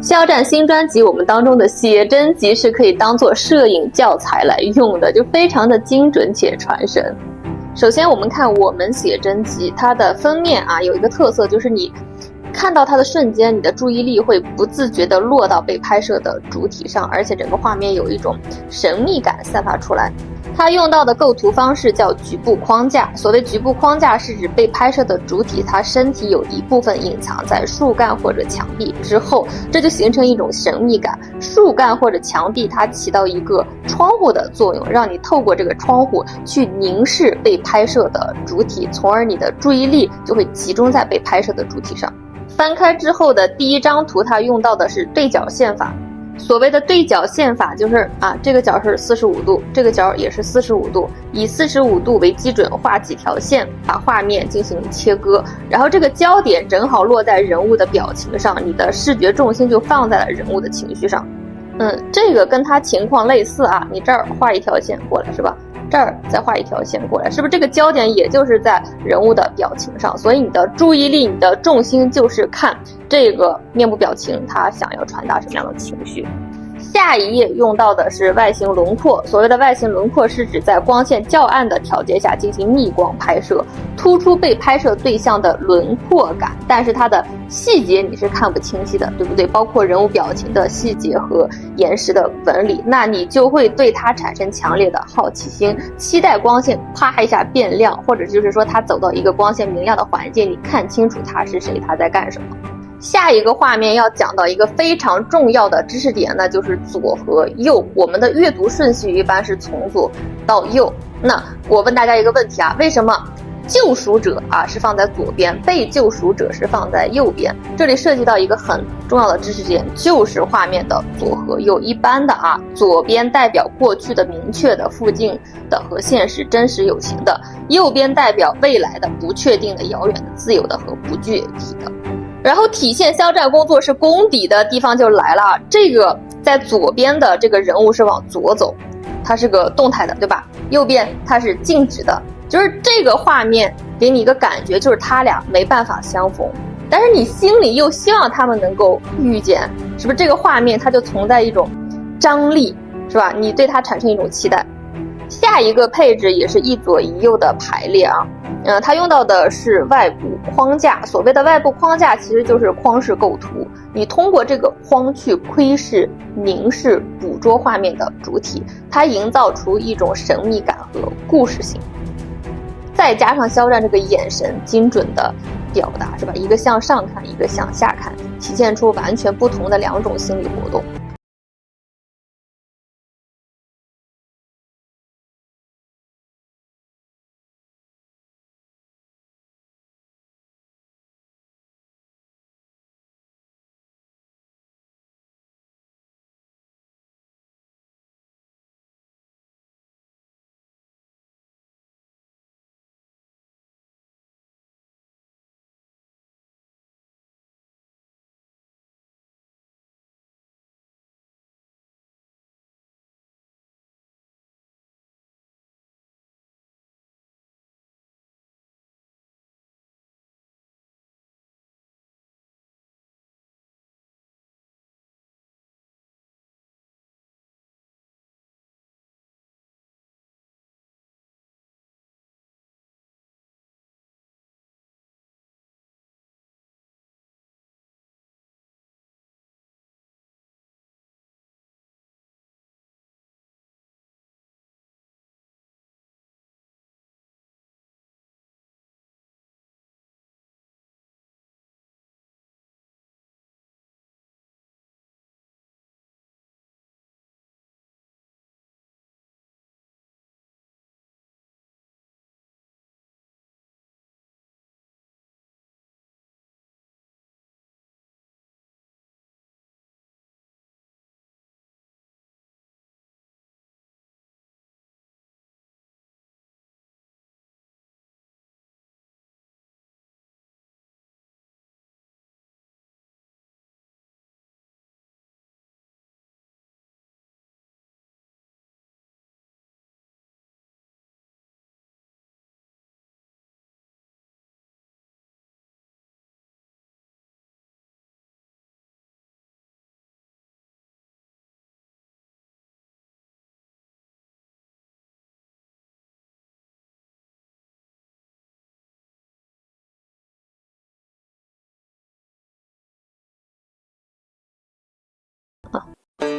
肖战新专辑我们当中的写真集是可以当做摄影教材来用的，就非常的精准且传神。首先我们看我们写真集，它的封面啊有一个特色，就是你看到它的瞬间，你的注意力会不自觉地落到被拍摄的主体上，而且整个画面有一种神秘感散发出来。它用到的构图方式叫局部框架，所谓局部框架是指被拍摄的主体它身体有一部分隐藏在树干或者墙壁之后，这就形成一种神秘感。树干或者墙壁它起到一个窗户的作用，让你透过这个窗户去凝视被拍摄的主体，从而你的注意力就会集中在被拍摄的主体上。翻开之后的第一张图，它用到的是对角线法。所谓的对角线法就是这个角是45度，这个角也是45度，以45度为基准画几条线，把画面进行切割，然后这个焦点正好落在人物的表情上，你的视觉重心就放在了人物的情绪上。这个跟它情况类似啊，你这儿画一条线过来是吧？这儿再画一条线过来，是不是这个焦点也就是在人物的表情上？所以你的注意力、你的重心就是看这个面部表情，它想要传达什么样的情绪。下一页用到的是外形轮廓，所谓的外形轮廓是指在光线较暗的条件下进行逆光拍摄，突出被拍摄对象的轮廓感，但是它的细节你是看不清晰的，对不对？包括人物表情的细节和岩石的纹理，那你就会对它产生强烈的好奇心，期待光线啪一下变亮，或者就是说它走到一个光线明亮的环境，你看清楚它是谁，他在干什么。下一个画面要讲到一个非常重要的知识点，那就是左和右。我们的阅读顺序一般是从左到右。那我问大家一个问题啊，为什么救赎者是放在左边，被救赎者是放在右边？这里涉及到一个很重要的知识点，就是画面的左和右。一般的左边代表过去的明确的、附近的和现实真实有情的，右边代表未来的、不确定的、遥远的、自由的和不具体的。然后体现肖战工作室功底的地方就来了，这个在左边的这个人物是往左走，它是个动态的，对吧？右边它是静止的，就是这个画面给你一个感觉，就是他俩没办法相逢，但是你心里又希望他们能够遇见，是不是这个画面它就存在一种张力，是吧？你对它产生一种期待。下一个配置也是一左一右的排列它用到的是外部框架。所谓的外部框架其实就是框式构图，你通过这个框去窥视、凝视、捕捉画面的主体，它营造出一种神秘感和故事性。再加上肖战这个眼神精准的表达，是吧？一个向上看，一个向下看，体现出完全不同的两种心理活动。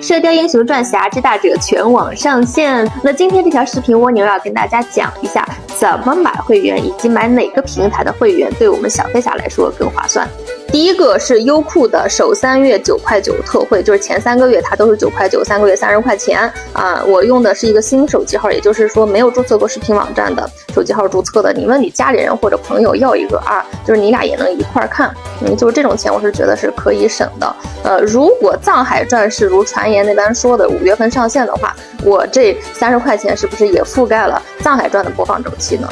射雕英雄传侠之大者全网上线。那今天这条视频蜗牛要跟大家讲一下怎么买会员，以及买哪个平台的会员对我们小飞侠来说更划算。第一个是优酷的首3月9.9块特惠，就是前3个月它都是9.9块，3个月30块钱啊。我用的是一个新手机号，也就是说没有注册过视频网站的手机号注册的。你问你家里人或者朋友要一个啊，就是你俩也能一块看。就是这种钱我是觉得是可以省的。如果藏海传是如传言那边说的5月份上线的话，我这30块钱是不是也覆盖了藏海传的播放周期呢？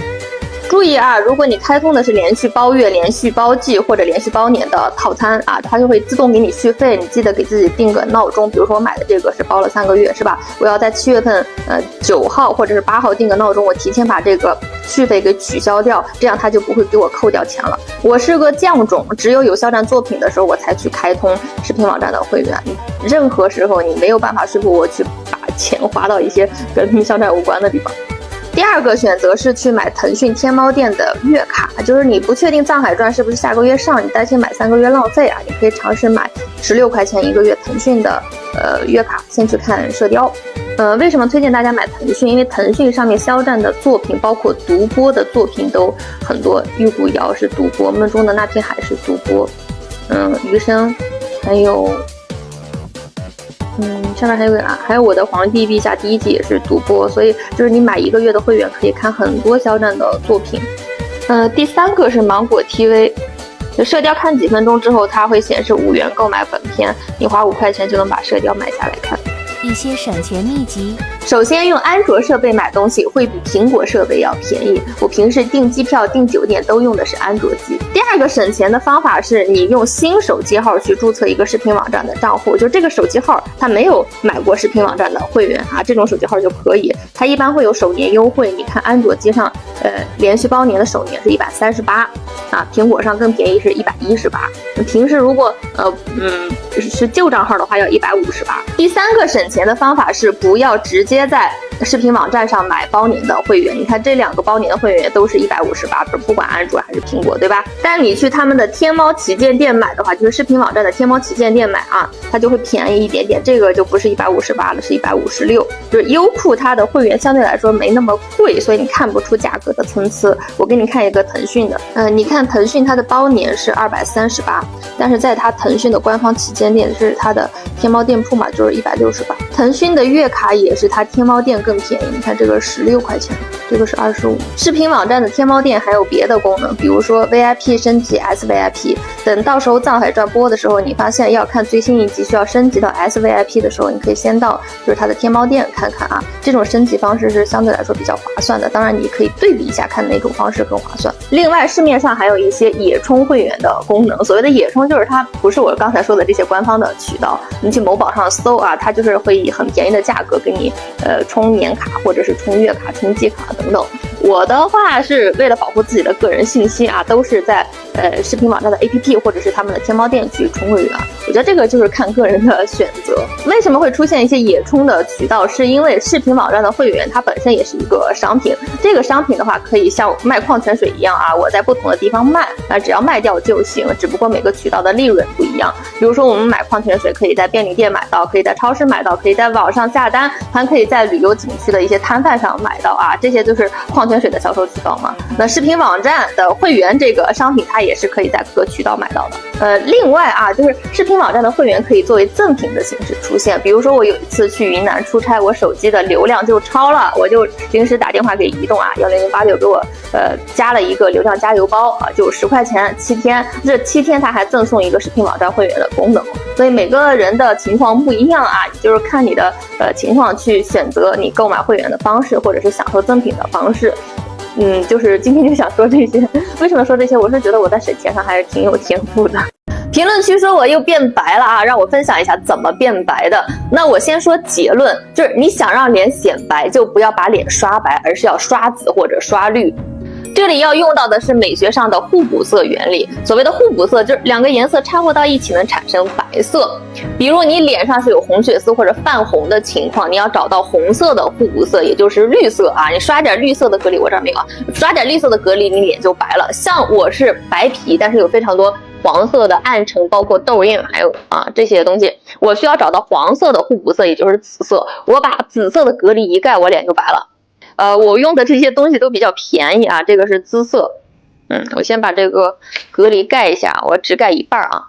注意啊，如果你开通的是连续包月、连续包季或者连续包年的套餐啊，它就会自动给你续费。你记得给自己定个闹钟，比如说我买的这个是包了3个月，是吧？我要在7月份9号或者是8号定个闹钟，我提前把这个续费给取消掉，这样它就不会给我扣掉钱了。我是个匠种，只有有肖战作品的时候我才去开通视频网站的会员，任何时候你没有办法说服我去把钱花到一些跟肖战无关的地方。第二个选择是去买腾讯天猫店的月卡，就是你不确定藏海传是不是下个月上，你担心买3个月浪费啊，你可以尝试买16块钱1个月腾讯的月卡，先去看射雕。为什么推荐大家买腾讯？因为腾讯上面肖战的作品，包括独播的作品都很多，玉骨遥是独播，梦中的那片海是独播，余生，还有。上面还有我的皇帝陛下第1季也是独播，所以就是你买1个月的会员可以看很多肖战的作品。第3个是芒果 TV， 就射雕看几分钟之后，它会显示5元购买本片，你花5块钱就能把射雕买下来看。一些省钱秘籍。首先，用安卓设备买东西会比苹果设备要便宜。我平时订机票、订酒店都用的是安卓机。第二个省钱的方法是你用新手机号去注册一个视频网站的账户，就这个手机号它没有买过视频网站的会员啊，这种手机号就可以。它一般会有首年优惠，你看安卓机上，连续包年的首年是138啊，苹果上更便宜是118。平时如果是旧账号的话要158。第3个省钱的方法是不要直接在视频网站上买包年的会员，你看这2个包年的会员都是158，不管安卓还是苹果，对吧？但你去他们的天猫旗舰店买的话，就是视频网站的天猫旗舰店买啊，它就会便宜一点点，这个就不是158了，是156。就是优酷它的会员相对来说没那么贵，所以你看不出价格的参差。我给你看一个腾讯的，你看腾讯它的包年是238，但是在它腾讯的官方旗舰店是它的天猫店铺嘛，就是168。腾讯的月卡也是它天猫店更便宜，你看这个16块钱，这个是25。视频网站的天猫店还有别的功能，比如说 VIP 升级 SVIP， 等到时候藏海传播的时候，你发现要看最新一集需要升级到 SVIP 的时候，你可以先到就是它的天猫店看看啊，这种升级方式是相对来说比较划算的，当然你可以对比一下看哪种方式更划算。另外市面上还有一些野充会员的功能，所谓的野充就是它不是我刚才说的这些官方的渠道，你去某宝上搜啊，它就是会以很便宜的价格给你充年卡或者是充月卡、充季卡等等。我的话是为了保护自己的个人信息啊，都是在视频网站的 APP 或者是他们的天猫店去充会员。我觉得这个就是看个人的选择。为什么会出现一些野充的渠道？是因为视频网站的会员它本身也是一个商品，这个商品的话可以像卖矿泉水一样啊，我在不同的地方卖，只要卖掉就行，只不过每个渠道的利润不一样。比如说我们买矿泉水可以在便利店买到，可以在超市买到，可以在网上下单，还可以在旅游景区的一些摊贩上买到啊，这些就是矿泉水的销售渠道嘛。那视频网站的会员这个商品它也是可以在各个渠道买到的。另外啊，就是视频网站的会员可以作为赠品的形式出现，比如说我有一次去云南出差，我手机的流量就超了，我就临时打电话给移动啊，10086给我加了一个流量加油包啊，就10块钱7天，这7天它还赠送一个视频网站会员的功能。所以每个人的情况不一样啊，就是看你的情况去选择你购买会员的方式，或者是享受赠品的方式。就是今天就想说这些。为什么说这些？我是觉得我在省钱上还是挺有天赋的。评论区说我又变白了啊，让我分享一下怎么变白的。那我先说结论，就是你想让脸显白，就不要把脸刷白，而是要刷紫或者刷绿。这里要用到的是美学上的互补色原理。所谓的互补色，就是2个颜色掺和到一起能产生白色。比如你脸上是有红血丝或者泛红的情况，你要找到红色的互补色，也就是绿色啊。你刷点绿色的隔离，我这儿没有啊，刷点绿色的隔离，你脸就白了。像我是白皮，但是有非常多黄色的暗沉，包括痘印，还有这些东西。我需要找到黄色的互补色，也就是紫色。我把紫色的隔离一盖，我脸就白了。我用的这些东西都比较便宜啊，这个是姿色。我先把这个隔离盖一下，我只盖一半啊。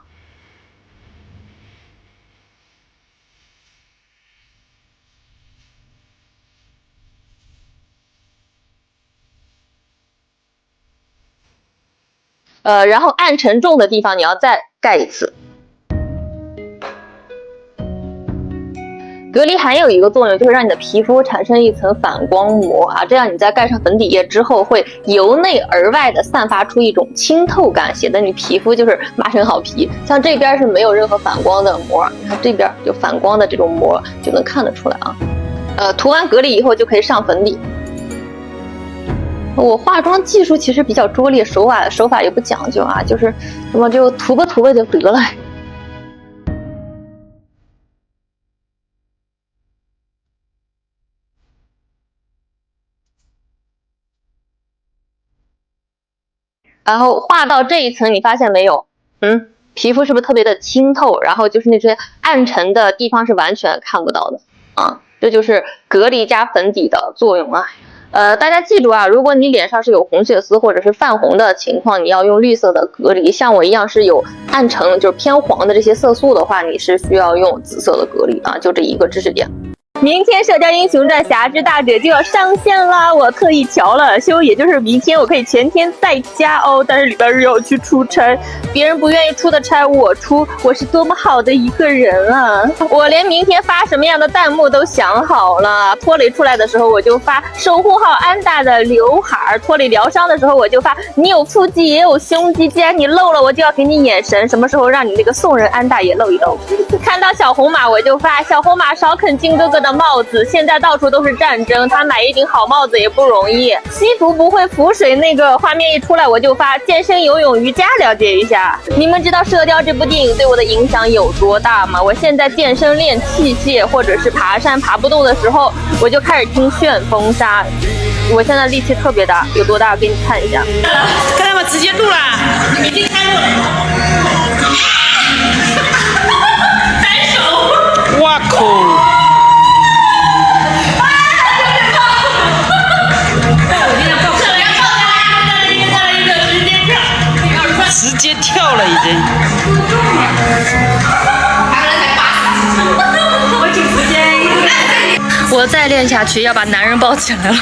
然后暗沉重的地方你要再盖一次。隔离还有一个作用，就是让你的皮肤产生一层反光膜啊，这样你在盖上粉底液之后，会由内而外的散发出一种清透感，显得你皮肤就是麻绳好皮。像这边是没有任何反光的膜，你看这边有反光的这种膜就能看得出来啊。涂完隔离以后就可以上粉底。我化妆技术其实比较拙劣，手法也不讲究啊，就是什么就涂吧就得了。然后画到这一层，你发现没有？皮肤是不是特别的清透？然后就是那些暗沉的地方是完全看不到的啊，这就是隔离加粉底的作用啊。大家记住啊，如果你脸上是有红血丝或者是泛红的情况，你要用绿色的隔离。像我一样是有暗沉，就是偏黄的这些色素的话，你是需要用紫色的隔离啊。就这一个知识点。明天《射雕英雄传：侠之大者》就要上线啦！我特意调了休，也就是明天我可以全天在家哦。但是礼拜日要去出差，别人不愿意出的差我出，我是多么好的一个人啊！我连明天发什么样的弹幕都想好了。拖雷出来的时候我就发守护好安大的刘海，拖雷疗伤的时候我就发你有腹肌也有胸肌，既然你露了，我就要给你眼神，什么时候让你那个送人安大也露一露。看到小红马我就发小红马少啃金哥哥的帽子，现在到处都是战争，他买一顶好帽子也不容易。西服不会浮水那个画面一出来我就发健身游泳瑜伽了解一下。你们知道《射雕》这部电影对我的影响有多大吗？我现在健身练器械或者是爬山爬不动的时候，我就开始听旋风杀。我现在力气特别大，有多大给你看一下。看他们直接录了，已经开录了。单手，哇靠！直接跳了已经。我再练下去要把男人抱起来了。